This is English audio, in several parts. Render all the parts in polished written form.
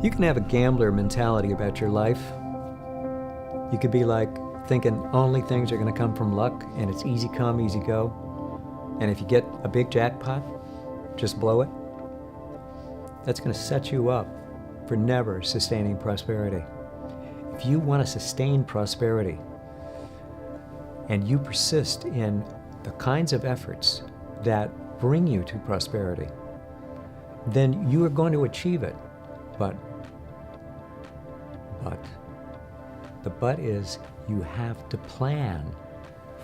You can have a gambler mentality about your life. You could be like thinking only things are going to come from luck and it's easy come, easy go. And if you get a big jackpot, just blow it. That's going to set you up for never sustaining prosperity. If you want to sustain prosperity and you persist in the kinds of efforts that bring you to prosperity, then you are going to achieve it. But the but is you have to plan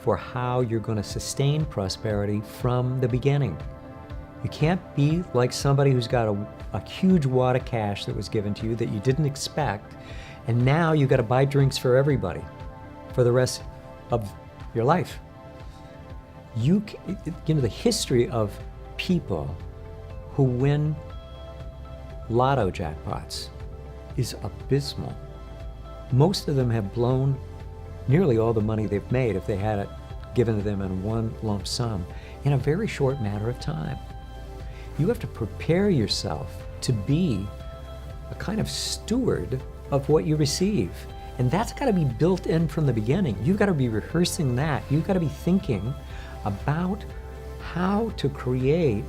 for how you're going to sustain prosperity from the beginning. You can't be like somebody who's got a huge wad of cash that was given to you that you didn't expect, and now you got to buy drinks for everybody for the rest of your life. You know, the history of people who win lotto jackpots is abysmal. Most of them have blown nearly all the money they've made if they had it given to them in one lump sum in a very short matter of time. You have to prepare yourself to be a kind of steward of what you receive. And that's got to be built in from the beginning. You've got to be rehearsing that. You've got to be thinking about how to create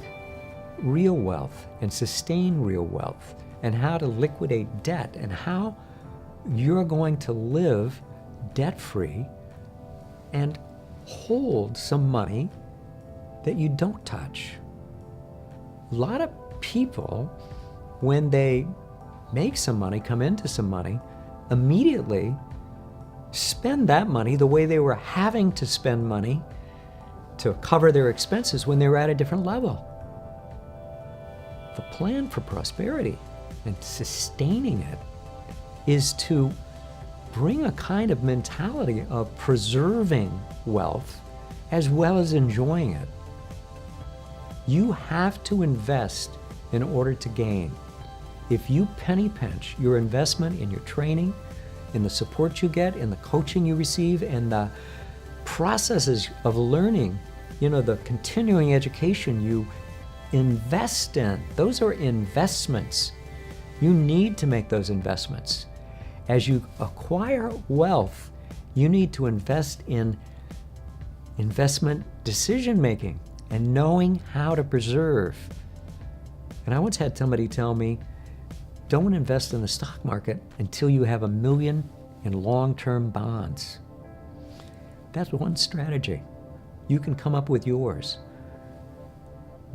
real wealth and sustain real wealth, and how to liquidate debt, and how you're going to live debt-free and hold some money that you don't touch. A lot of people, when they make some money, come into some money, immediately spend that money the way they were having to spend money to cover their expenses when they were at a different level. The plan for prosperity and sustaining it is to bring a kind of mentality of preserving wealth as well as enjoying it. You have to invest in order to gain. If you penny pinch your investment in your training, in the support you get, in the coaching you receive, and the processes of learning, you know, the continuing education you invest in, those are investments. You need to make those investments. As you acquire wealth, you need to invest in investment decision making and knowing how to preserve. And I once had somebody tell me, don't invest in the stock market until you have $1 million in long-term bonds. That's one strategy. You can come up with yours.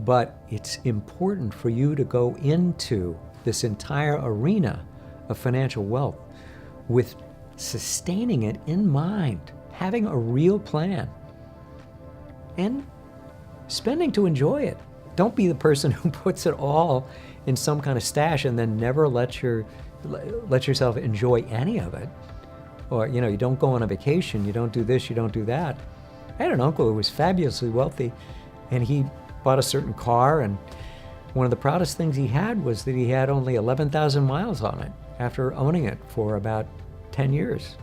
But it's important for you to go into this entire arena of financial wealth with sustaining it in mind, having a real plan, and spending to enjoy it. Don't be the person who puts it all in some kind of stash and then never let yourself enjoy any of it. Or, you know, you don't go on a vacation, you don't do this, you don't do that. I had an uncle who was fabulously wealthy, and he bought a certain car, and one of the proudest things he had was that he had only 11,000 miles on it after owning it for about 10 years.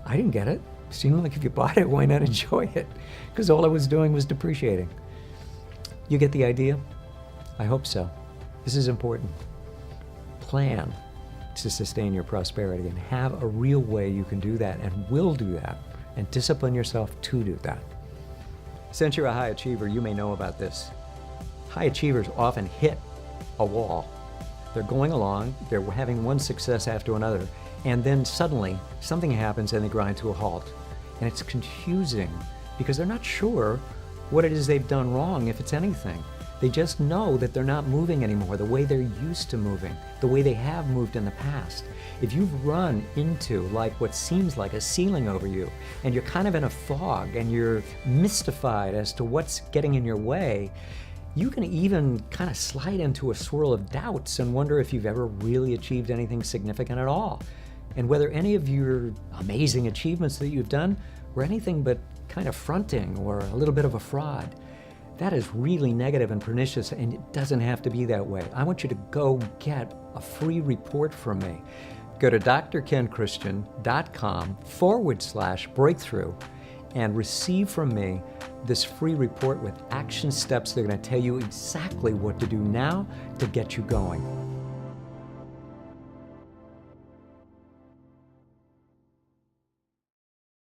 I didn't get it. It seemed like if you bought it, why not enjoy it? Because all I was doing was depreciating. You get the idea? I hope so. This is important. Plan to sustain your prosperity and have a real way you can do that and will do that, and discipline yourself to do that. Since you're a high achiever, you may know about this. High achievers often hit a wall. They're going along, they're having one success after another, and then suddenly something happens and they grind to a halt. And it's confusing because they're not sure what it is they've done wrong, if it's anything. They just know that they're not moving anymore the way they're used to moving, the way they have moved in the past. If you've run into like what seems like a ceiling over you, and you're kind of in a fog and you're mystified as to what's getting in your way, you can even kind of slide into a swirl of doubts and wonder if you've ever really achieved anything significant at all, and whether any of your amazing achievements that you've done were anything but kind of fronting or a little bit of a fraud. That is really negative and pernicious, and it doesn't have to be that way. I want you to go get a free report from me. Go to drkenchristian.com/breakthrough and receive from me this free report with action steps that are going to tell you exactly what to do now to get you going.